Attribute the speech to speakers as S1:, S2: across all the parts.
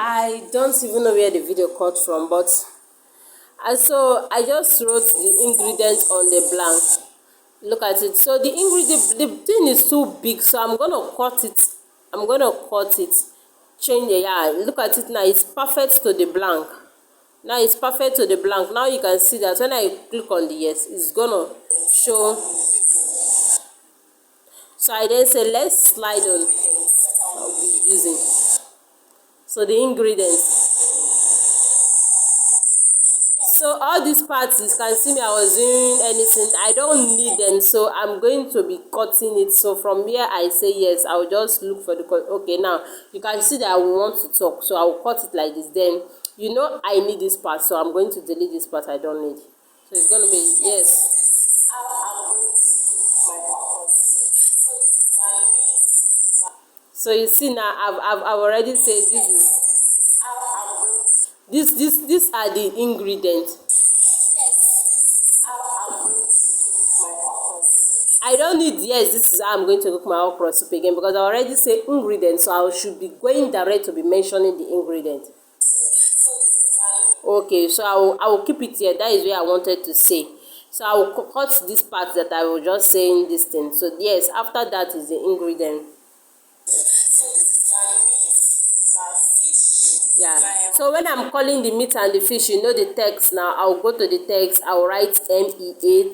S1: I don't even know where the video cut from, but so I just wrote the ingredients on the blank. Look at it. So the ingredient, the thing is too big, so I'm gonna cut it. I'm gonna cut it. Change it. Yeah, look at it now. It's perfect to the blank. Now it's perfect to the blank. Now you can see that when I click on the yes, it's gonna show. So I then say let's slide on. I'll be using. So the ingredients. So all these parts, you can see me, I was doing anything. I don't need them, so I'm going to be cutting it. So from here I say yes, I'll just look for the cut. Okay, now you can see that I will want to talk, so I will cut it like this. Then you know I need this part, so I'm going to delete this part I don't need. So it's going to be yes. So you see now I've already said these are the ingredients. I don't need yes, this is how I'm going to cook my okra soup again, because I already say ingredients, so I should be going direct to be mentioning the ingredients. Okay, so I will keep it here. That is where I wanted to say. So I will cut this part that I was just saying this thing. So yes, after that is the ingredient. Yeah. So when I'm calling the meat and the fish, you know the text now. I'll go to the text. I'll write MEAT.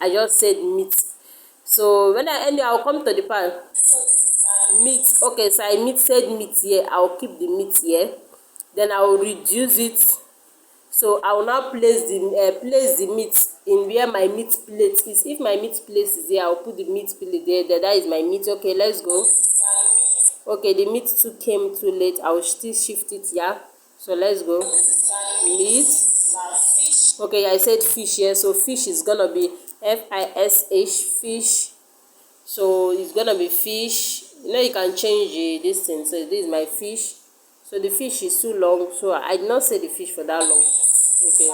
S1: I just said meat. So when I end, I'll come to the pan. Meat. Okay, so I said meat here. I'll keep the meat here. Then I will reduce it. So I will now place the meat in where my meat plate is. If my meat plate is there, I'll put the meat plate there. That is my meat. Okay, let's go. Okay, the meat too came too late. I will still shift it. Yeah. So let's go. Meat. Okay, I said fish here. So fish is gonna be FISH, fish. So it's gonna be fish. You know you can change this thing. So this is my fish. So the fish is too long. So I did not say the fish for that long. Okay.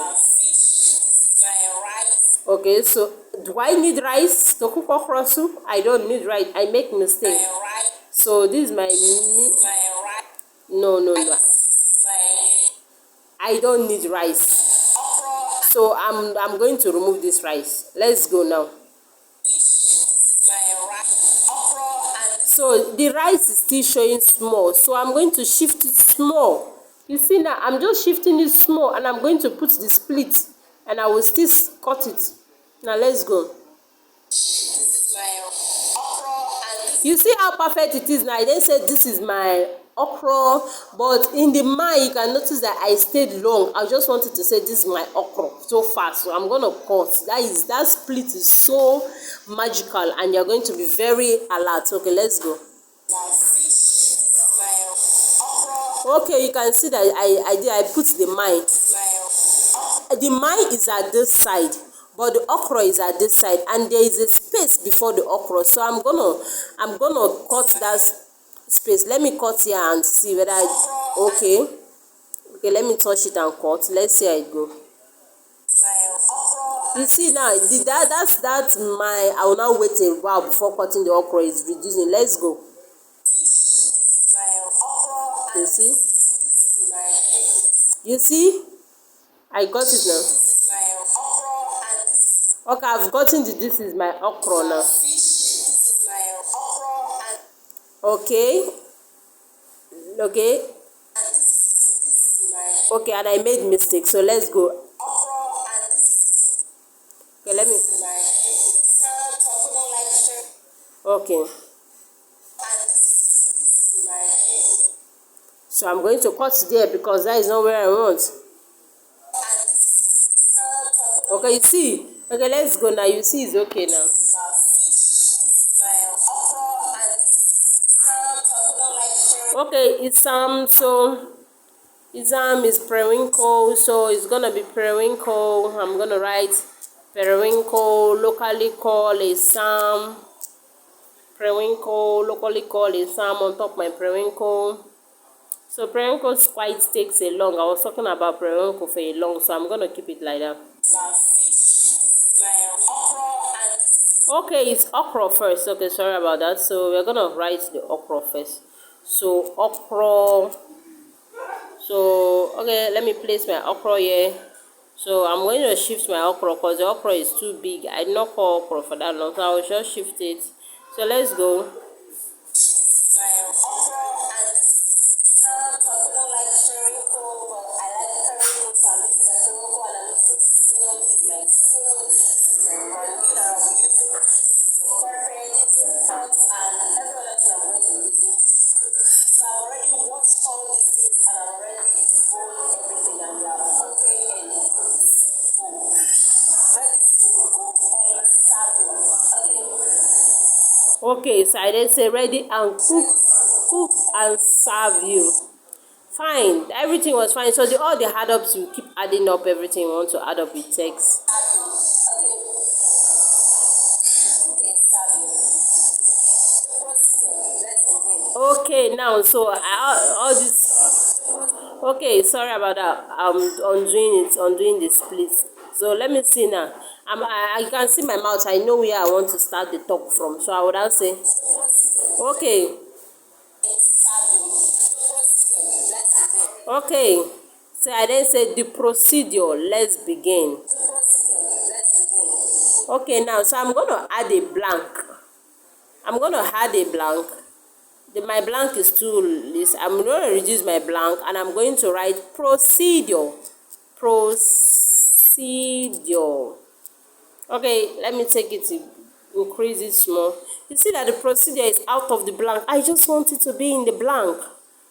S1: Okay, so do I need rice to cook okra soup? I don't need rice. I make mistake. So this is my meat. No. I don't need rice. So I'm going to remove this rice. Let's go now. So the rice is still showing small. So I'm going to shift it small. You see now, I'm just shifting it small, and I'm going to put the split, and I will still cut it. Now let's go. You see how perfect it is now. I then said this is my okra, but in the mind you can notice that I stayed long. I just wanted to say this is my okra so fast, so I'm gonna cut. That split is so magical, and you're going to be very alert. Okay, let's go. Okay, you can see that I put the mind. The mind is at this side, but the okra is at this side, and there is a space before the okra. So I'm gonna cut that space. Let me cut here and see whether okay, let me touch it and cut. Let's see how it go. You see now, that's my. I will now wait a while before cutting the okra. Is reducing. Let's go. You see? You see? I got it now. Okay, I've gotten this is my okra now. Okay. Okay, and I made mistake, so let's go. Okay, let me. Okay. So I'm going to cut there because that is not where I want. Okay, you see? Okay, let's go now. You see it's okay now. Okay, it's so Isam is periwinkle, so it's gonna be periwinkle. I'm gonna write periwinkle, locally called Isam. Periwinkle, locally called Isam on top of my periwinkle. So periwinkle quite takes a long. I was talking about periwinkle for a long, so I'm gonna keep it like that. Okay, it's okra first. Okay, sorry about that. So we're gonna write the okra first. So okra. Okay, let me place my okra here. So I'm going to shift my okra because the okra is too big. I did not call okra for that long, so I will just shift it. So let's go. Okay, so I then say ready and cook and serve you. Fine, everything was fine. So all the add ups, you keep adding up everything you want to add up with text. Okay, now so all this. Okay, sorry about that. I'm undoing the split. So let me see now. I can see my mouth. I know where I want to start the talk from. So I would now say, okay, okay. So I then say the procedure. Let's begin. Okay, now so I'm gonna add a blank. I'm gonna add a blank. My blank is too list. I'm going to reduce my blank and I'm going to write procedure. Procedure. Okay, let me take it to increase it small. You see that the procedure is out of the blank. I just want it to be in the blank.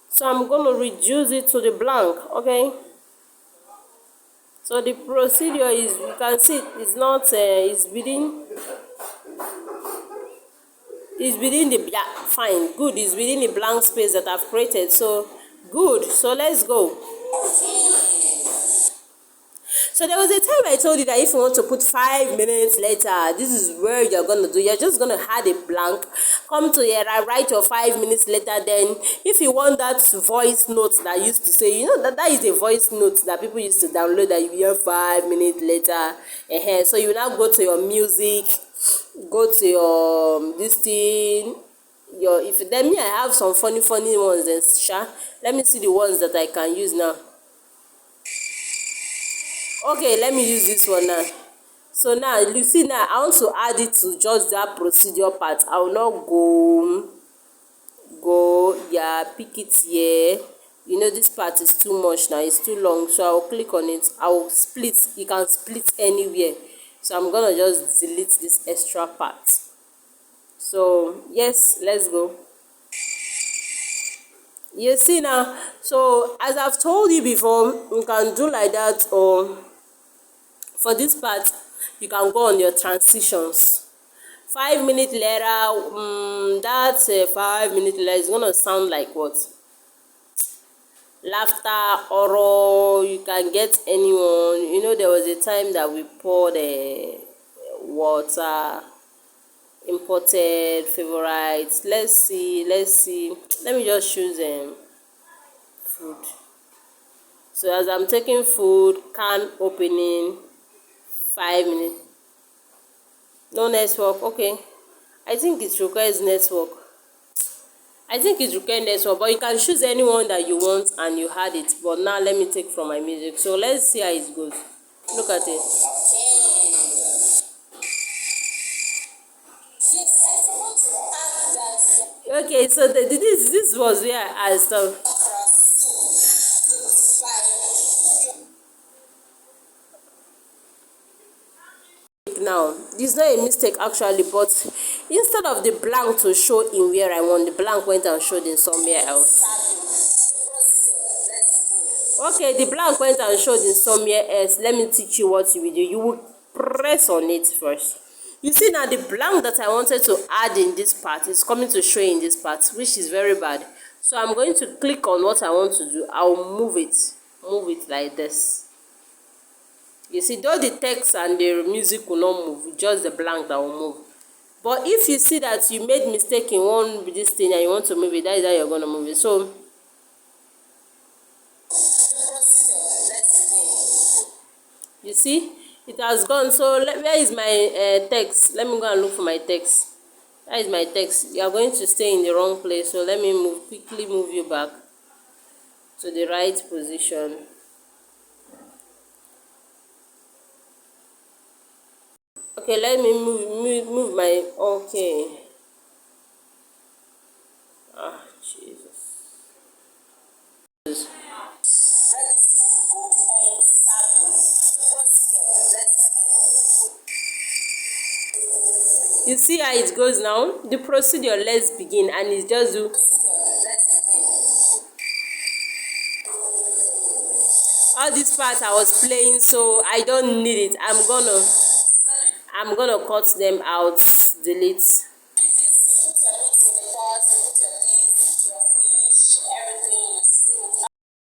S1: So I'm going to reduce it to the blank. Okay. So the procedure is, you can see it's not, it's within the, yeah, fine, good, it's within the blank space that I've created. So good, so let's go. So there was a time I told you that if you want to put 5 minutes later, this is where you're going to do. You're just going to add a blank, come to here and write your 5 minutes later. Then if you want that voice note that used to say, you know, that is a voice note that people used to download that you hear 5 minutes later. So you now go to your music, go to your this thing, your, if then me I have some funny ones, then let me see the ones that I can use now. Okay, let me use this one now. So now you see, now I want to add it to just that procedure part. I will not go, yeah, pick it here. You know, this part is too much now, it's too long, so I will click on it. I will split. You can split anywhere. So I'm gonna just delete this extra part. So yes, let's go. You see now, so as I've told you before, you can do like that, or for this part you can go on your transitions. 5 minutes later, that's 5 minutes later is gonna sound like what? Laughter, horror. You can get anyone. You know, there was a time that we poured water, imported favorites. Let's see, let me just choose food. So as I'm taking food, can opening, 5 minutes. No network. Okay, I think it requires network. But you can choose anyone that you want and you had it. But now let me take from my music. So let's see how it goes. Look at it. Okay, so this was where I stopped. Now this is not a mistake actually, but instead of the blank to show in where I want, the blank went and showed in somewhere else. Okay, the blank went and showed in somewhere else. Let me teach you what you will do. You will press on it first. You see now the blank that I wanted to add in this part is coming to show in this part, which is very bad. So I'm going to click on what I want to do. I'll move it like this. You see, though the text and the music will not move, just the blank that will move. But if you see that you made mistake in one this thing and you want to move it, that is how you're going to move it. So you see, it has gone. So where is my text? Let me go and look for my text. That is my text. You are going to stay in the wrong place. So let me quickly move you back to the right position. Okay, let me move my, okay. Ah, Jesus. You see how it goes now? The procedure, let's begin, and it's just do all this part I was playing, so I don't need it. I'm gonna cut them out, delete.